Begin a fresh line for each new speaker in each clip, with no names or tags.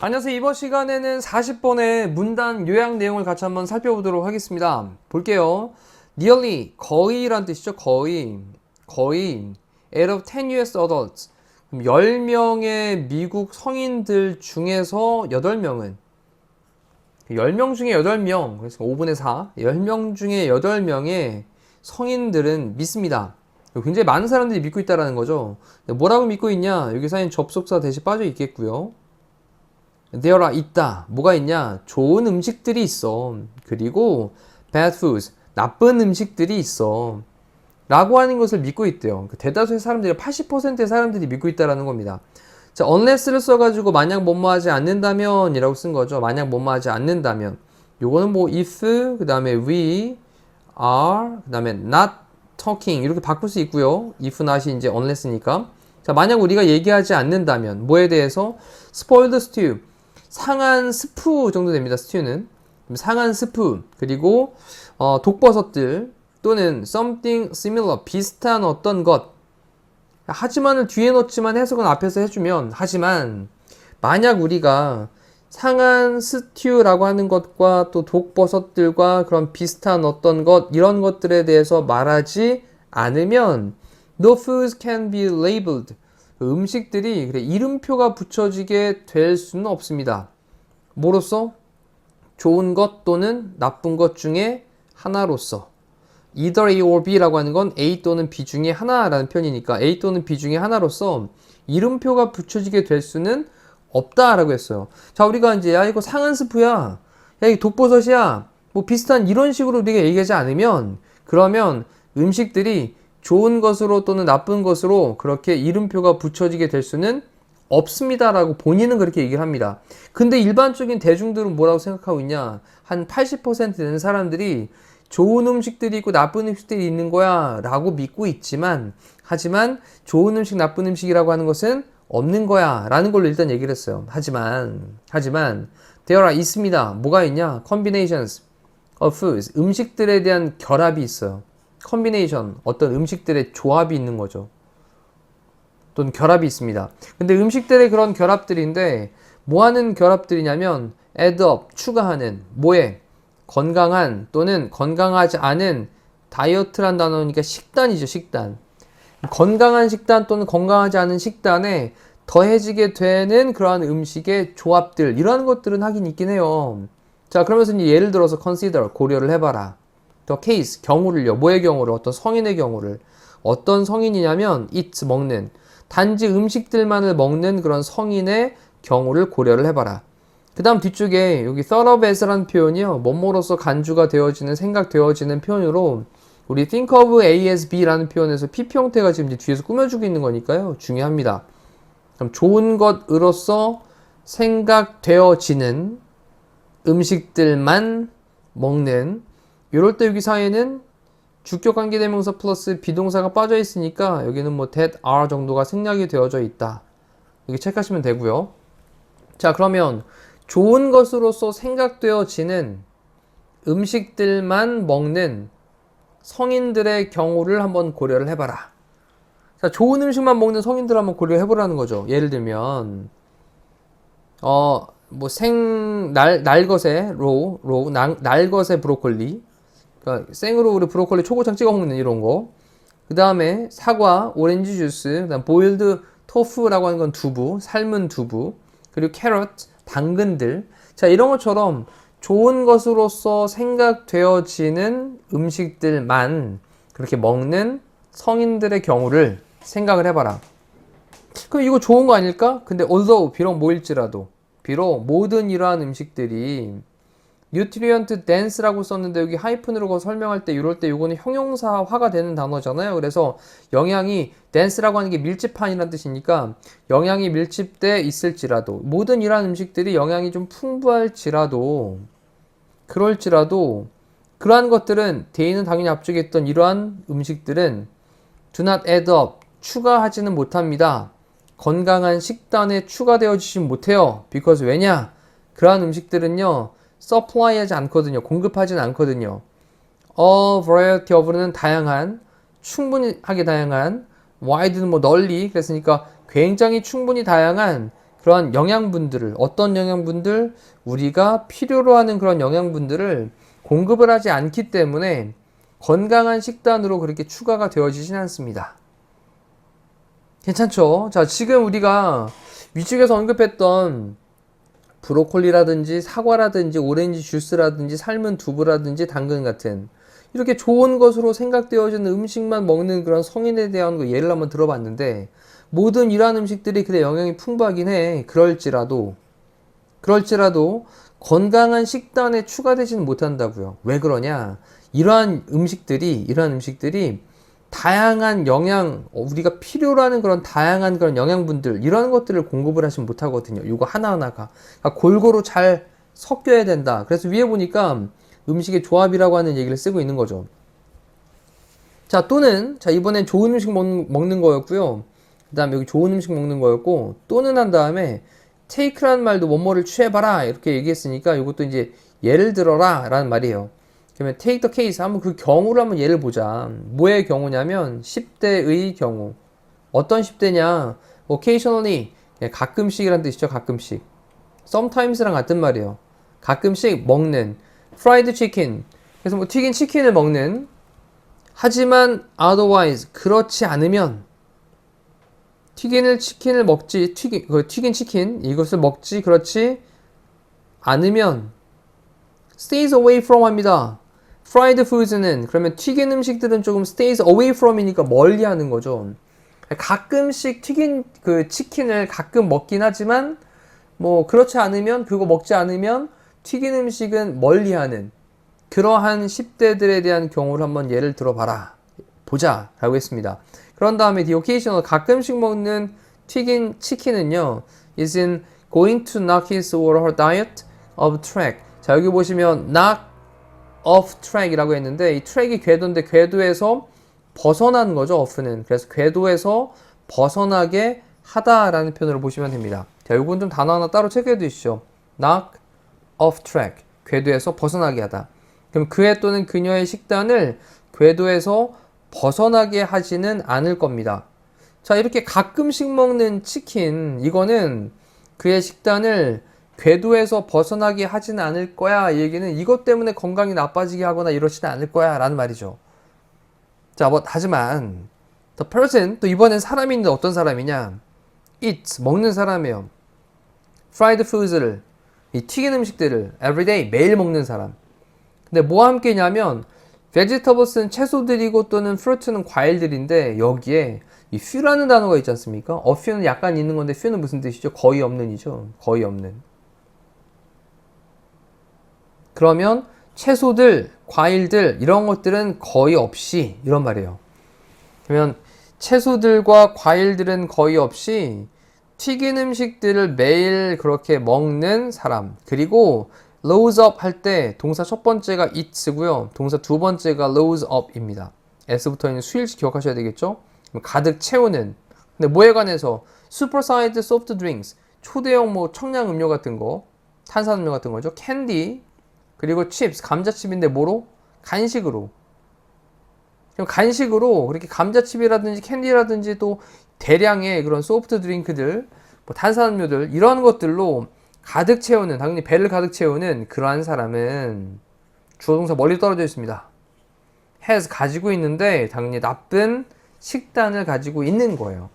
안녕하세요. 이번 시간에는 40번의 문단 요약 내용을 같이 한번 살펴보도록 하겠습니다. 볼게요. nearly, 거의란 뜻이죠. 거의 out of 10 US adults, 10명의 미국 성인들 중에서 8명은 10명 중에 8명, 그래서 5분의 4, 10명 중에 8명의 성인들은 믿습니다. 굉장히 많은 사람들이 믿고 있다는 거죠. 뭐라고 믿고 있냐? 여기서는 접속사 대신 빠져 있겠고요. There are 있다. 뭐가 있냐? 좋은 음식들이 있어. 그리고 bad foods, 나쁜 음식들이 있어. 라고 하는 것을 믿고 있대요. 대다수의 사람들이, 80%의 사람들이 믿고 있다는 겁니다. 자, unless를 써가지고 만약 뭐뭐 하지 않는다면 이라고 쓴 거죠. 만약 뭐뭐 하지 않는다면. 요거는 뭐 if, 그 다음에 we are, 그 다음에 not talking 이렇게 바꿀 수 있고요. if not이 이제 unless니까. 자, 만약 우리가 얘기하지 않는다면 뭐에 대해서? spoiled stew, 상한 스프 정도 됩니다. 스튜는 상한 스프, 그리고 독버섯들 또는 something similar, 비슷한 어떤 것. 하지만을 뒤에 넣지만 해석은 앞에서 해주면, 하지만 만약 우리가 상한 스튜라고 하는 것과 또 독버섯들과 그런 비슷한 어떤 것, 이런 것들에 대해서 말하지 않으면 no foods can be labeled, 음식들이 그래 이름표가 붙여지게 될 수는 없습니다. 뭐로써? 좋은 것 또는 나쁜 것 중에 하나로서. either A or B라고 하는 건 A 또는 B 중에 하나라는 표현이니까 A 또는 B 중에 하나로서 이름표가 붙여지게 될 수는 없다라고 했어요. 자, 우리가 이제 야 이거 상한 스프야, 야 이거 독버섯이야, 뭐 비슷한 이런 식으로 우리가 얘기하지 않으면, 그러면 음식들이 좋은 것으로 또는 나쁜 것으로 그렇게 이름표가 붙여지게 될 수는 없습니다라고 본인은 그렇게 얘기를 합니다. 근데 일반적인 대중들은 뭐라고 생각하고 있냐? 한 80% 되는 사람들이 좋은 음식들이 있고 나쁜 음식들이 있는 거야 라고 믿고 있지만, 하지만 좋은 음식, 나쁜 음식이라고 하는 것은 없는 거야 라는 걸로 일단 얘기를 했어요. 하지만 there are 있습니다. 뭐가 있냐? combinations of foods, 음식들에 대한 결합이 있어요. 컨비네이션, 어떤 음식들의 조합이 있는 거죠. 또는 결합이 있습니다. 근데 음식들의 그런 결합들인데 뭐 하는 결합들이냐면 add up, 추가하는, 뭐에? 건강한 또는 건강하지 않은, 다이어트란 단어니까 식단이죠. 식단. 건강한 식단 또는 건강하지 않은 식단에 더해지게 되는 그러한 음식의 조합들, 이러한 것들은 하긴 있긴 해요. 자, 그러면서 이제 예를 들어서 consider, 고려를 해봐라. 더 케이스, 경우를요. 뭐의 경우를? 어떤 성인의 경우를. 어떤 성인이냐면 eat, 먹는, 단지 음식들만을 먹는 그런 성인의 경우를 고려를 해봐라. 그 다음 뒤쪽에 여기 thought of as라는 표현이요, 뭐뭐로서 간주가 되어지는, 생각되어지는 표현으로 우리 think of A as B라는 표현에서 PP 형태가 지금 이제 뒤에서 꾸며주고 있는 거니까요, 중요합니다. 그럼 좋은 것으로서 생각되어지는 음식들만 먹는, 이럴 때 여기 사이에는 주격 관계대명사 플러스 비동사가 빠져 있으니까 여기는 뭐 that are 정도가 생략이 되어져 있다. 이렇게 체크하시면 되고요. 자, 그러면 좋은 것으로서 생각되어지는 음식들만 먹는 성인들의 경우를 한번 고려를 해봐라. 자, 좋은 음식만 먹는 성인들 한번 고려를 해보라는 거죠. 예를 들면 뭐 날것의 날것의 브로콜리, 그러니까 생으로 우리 브로콜리 초고추장 찍어 먹는 이런 거. 그 다음에 사과, 오렌지 주스, 그다음 보일드 토프라고 하는 건 두부, 삶은 두부, 그리고 캐럿, 당근들. 자, 이런 것처럼 좋은 것으로서 생각되어지는 음식들만 그렇게 먹는 성인들의 경우를 생각을 해봐라. 그럼 이거 좋은 거 아닐까? 근데 although, 비록 뭐일지라도, 비록 모든 이러한 음식들이 nutrient dense라고 썼는데 여기 하이픈으로 설명할 때 이럴 때 이거는 형용사화가 되는 단어잖아요. 그래서 영양이 dense라고 하는 게 밀집한이라는 뜻이니까 영양이 밀집돼 있을지라도, 모든 이러한 음식들이 영양이 좀 풍부할지라도, 그럴지라도 그러한 것들은 대인은 당연히 앞쪽에 있던 이러한 음식들은 do not add up, 추가하지는 못합니다. 건강한 식단에 추가되어지지 못해요. because 왜냐? 그러한 음식들은요 supply하지 않거든요. 공급하진 않거든요. A variety of는 다양한, 충분하게 다양한, wide는 뭐 널리, 그랬으니까 굉장히 충분히 다양한 그런 영양분들을, 어떤 영양분들, 우리가 필요로 하는 그런 영양분들을 공급을 하지 않기 때문에 건강한 식단으로 그렇게 추가가 되어지진 않습니다. 괜찮죠? 자, 지금 우리가 위쪽에서 언급했던 브로콜리라든지 사과라든지 오렌지 주스라든지 삶은 두부라든지 당근 같은 이렇게 좋은 것으로 생각되어지는 음식만 먹는 그런 성인에 대한 거 예를 한번 들어봤는데, 모든 이러한 음식들이 그래 영양이 풍부하긴 해. 그럴지라도 건강한 식단에 추가되지는 못한다고요. 왜 그러냐? 이러한 음식들이 다양한 영양, 우리가 필요로 하는 그런 다양한 그런 영양분들, 이런 것들을 공급을 하지 못하거든요. 이거 하나하나가. 그러니까 골고루 잘 섞여야 된다. 그래서 위에 보니까 음식의 조합이라고 하는 얘기를 쓰고 있는 거죠. 자, 또는, 자, 이번엔 좋은 음식 먹는 거였고요. 그 다음에 여기 좋은 음식 먹는 거였고, 또는 한 다음에 take라는 말도 뭐뭐를 취해봐라. 이렇게 얘기했으니까 이것도 이제 예를 들어라. 라는 말이에요. 그러면 take the case. 한번 그 경우를 한번 예를 보자. 뭐의 경우냐면 10대의 경우. 어떤 10대냐? occasionally. 가끔씩이란 뜻이죠. 가끔씩. sometimes랑 같은 말이에요. 가끔씩 먹는. fried chicken. 그래서 뭐 튀긴 치킨을 먹는. 하지만 otherwise. 그렇지 않으면 치킨을 먹지, 튀긴 치킨, 이것을 먹지, 그렇지 않으면 stays away from 합니다. fried foods는, 그러면 튀긴 음식들은 조금 stays away from이니까 멀리 하는 거죠. 가끔씩 튀긴 그 치킨을 가끔 먹긴 하지만, 뭐, 그렇지 않으면, 그거 먹지 않으면 튀긴 음식은 멀리 하는 그러한 10대들에 대한 경우를 한번 예를 들어봐라. 보자. 라고 했습니다. 그런 다음에 the occasional 가끔씩 먹는 튀긴 치킨은요, is in going to knock his or her diet of track. 자, 여기 보시면 knock off track이라고 했는데, 이 트랙이 궤도인데 궤도에서 벗어난 거죠. off는. 그래서 궤도에서 벗어나게 하다라는 표현으로 보시면 됩니다. 자, 요건 좀 단어 하나 따로 체크해 두시죠. knock off track. 궤도에서 벗어나게 하다. 그럼 그의 또는 그녀의 식단을 궤도에서 벗어나게 하지는 않을 겁니다. 자, 이렇게 가끔씩 먹는 치킨, 이거는 그의 식단을 궤도에서 벗어나게 하지는 않을 거야. 이 얘기는 이것 때문에 건강이 나빠지게 하거나 이러지는 않을 거야. 라는 말이죠. 자, 하지만 the person, 또 이번엔 사람이 있는데 어떤 사람이냐? eat, 먹는 사람이에요. fried foods를, 이 튀긴 음식들을 everyday, 매일 먹는 사람. 근데 뭐와 함께냐면 vegetables는 채소들이고 또는 fruit는 과일들인데, 여기에 이 few라는 단어가 있지 않습니까? a few는 약간 있는 건데 few는 무슨 뜻이죠? 거의 없는이죠. 거의 없는. 그러면 채소들, 과일들 이런 것들은 거의 없이, 이런 말이에요. 그러면 채소들과 과일들은 거의 없이 튀긴 음식들을 매일 그렇게 먹는 사람. 그리고 loads up 할 때 동사 첫 번째가 eats고요. 동사 두 번째가 loads up입니다. S부터 있는 수일치 기억하셔야 되겠죠? 가득 채우는. 근데 뭐에 관해서? supersized soft drinks. 초대형 뭐 청량 음료 같은 거, 탄산음료 같은 거죠. candy, 그리고 chips, 감자칩인데 뭐로? 간식으로. 그럼 간식으로 그렇게 감자칩이라든지 캔디라든지 또 대량의 그런 소프트 드링크들, 뭐 탄산음료들 이런 것들로 가득 채우는, 당연히 배를 가득 채우는 그러한 사람은 주어 동사 멀리 떨어져 있습니다. has 가지고 있는데 당연히 나쁜 식단을 가지고 있는 거예요.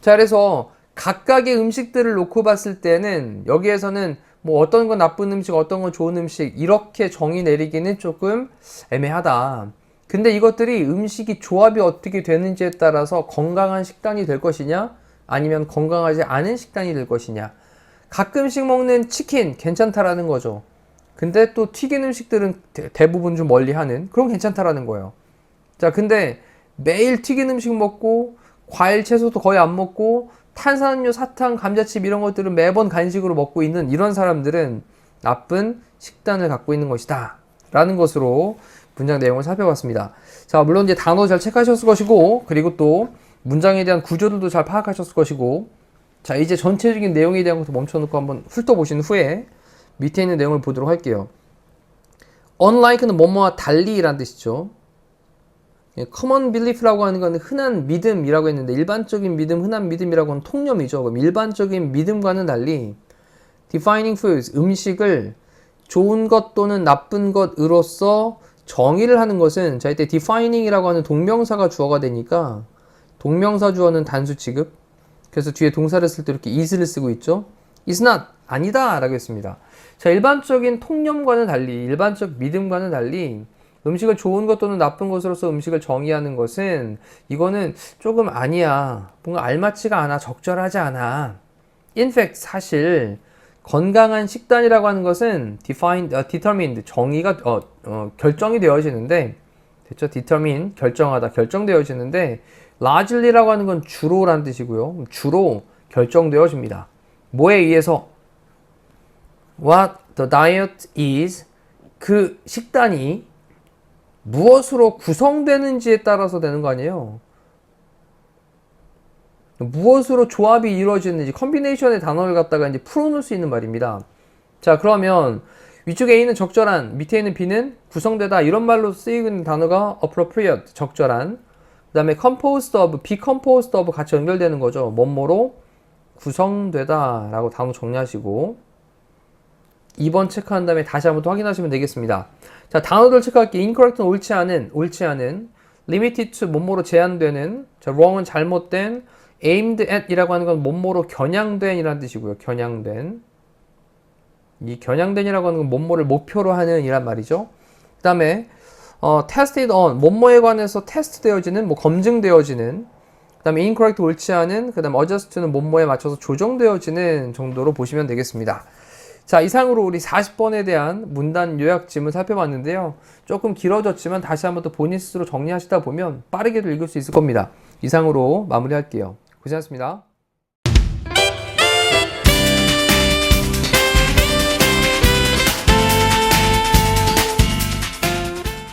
자, 그래서 각각의 음식들을 놓고 봤을 때는 여기에서는 뭐 어떤 건 나쁜 음식, 어떤 건 좋은 음식 이렇게 정의 내리기는 조금 애매하다. 근데 이것들이 음식이 조합이 어떻게 되는지에 따라서 건강한 식단이 될 것이냐, 아니면 건강하지 않은 식단이 될 것이냐. 가끔씩 먹는 치킨 괜찮다라는 거죠. 근데 또 튀긴 음식들은 대부분 좀 멀리 하는, 그럼 괜찮다라는 거예요. 자, 근데 매일 튀긴 음식 먹고 과일 채소도 거의 안 먹고 탄산음료, 사탕, 감자칩 이런 것들은 매번 간식으로 먹고 있는 이런 사람들은 나쁜 식단을 갖고 있는 것이다 라는 것으로 문장 내용을 살펴봤습니다. 자, 물론 이제 단어 잘 체크하셨을 것이고, 그리고 또 문장에 대한 구조들도 잘 파악하셨을 것이고, 자, 이제 전체적인 내용에 대한 것도 멈춰놓고 한번 훑어보신 후에 밑에 있는 내용을 보도록 할게요. unlike는 뭐뭐와 달리라는 뜻이죠. common belief라고 하는 건 흔한 믿음이라고 했는데 일반적인 믿음, 흔한 믿음이라고 하는 통념이죠. 그럼 일반적인 믿음과는 달리 defining foods, 음식을 좋은 것 또는 나쁜 것으로서 정의를 하는 것은 자 이때 defining이라고 하는 동명사가 주어가 되니까 동명사 주어는 단수 취급. 그래서 뒤에 동사를 쓸 때 이렇게 is를 쓰고 있죠. is not 아니다 라고 했습니다. 자 일반적인 통념과는 달리 일반적 믿음과는 달리 음식을 좋은 것 또는 나쁜 것으로서 음식을 정의하는 것은 이거는 조금 아니야. 뭔가 알맞지가 않아. 적절하지 않아. In fact 사실 건강한 식단이라고 하는 것은 determined 정의가 결정이 되어지는데 됐죠? determine 결정하다 결정되어지는데 largely라고 하는 건 주로라는 뜻이고요. 주로 결정되어집니다. 뭐에 의해서 what the diet is 그 식단이 무엇으로 구성되는지에 따라서 되는 거 아니에요. 무엇으로 조합이 이루어지는지 컨비네이션의 단어를 갖다가 이제 풀어놓을 수 있는 말입니다. 자 그러면 위쪽 A는 적절한, 밑에 있는 B는 구성되다 이런 말로 쓰이는 단어가 appropriate 적절한, 그 다음에 composed of, be composed of 같이 연결되는 거죠. 뭐뭐로 구성되다 라고 단어 정리하시고 2번 체크한 다음에 다시 한번 또 확인하시면 되겠습니다. 자 단어들 체크할게요. incorrect는 옳지 않은 limited to 뭐뭐로 제한되는, 자 wrong은 잘못된, aimed at 이라고 하는 건 뭐뭐로 겨냥된 이라는 뜻이고요. 겨냥된. 이 겨냥된이라고 하는 건 뭐뭐를 목표로 하는 이란 말이죠. 그 다음에 tested on 뭐뭐에 관해서 테스트 되어지는, 뭐 검증되어지는. 그 다음에 incorrect 옳지 않은, 그 다음에 adjust는 뭐뭐에 맞춰서 조정되어지는 정도로 보시면 되겠습니다. 자 이상으로 우리 40번에 대한 문단 요약집을 살펴봤는데요. 조금 길어졌지만 다시 한번 또 본인 스스로 정리하시다 보면 빠르게도 읽을 수 있을 겁니다. 이상으로 마무리할게요. 고생하셨습니다.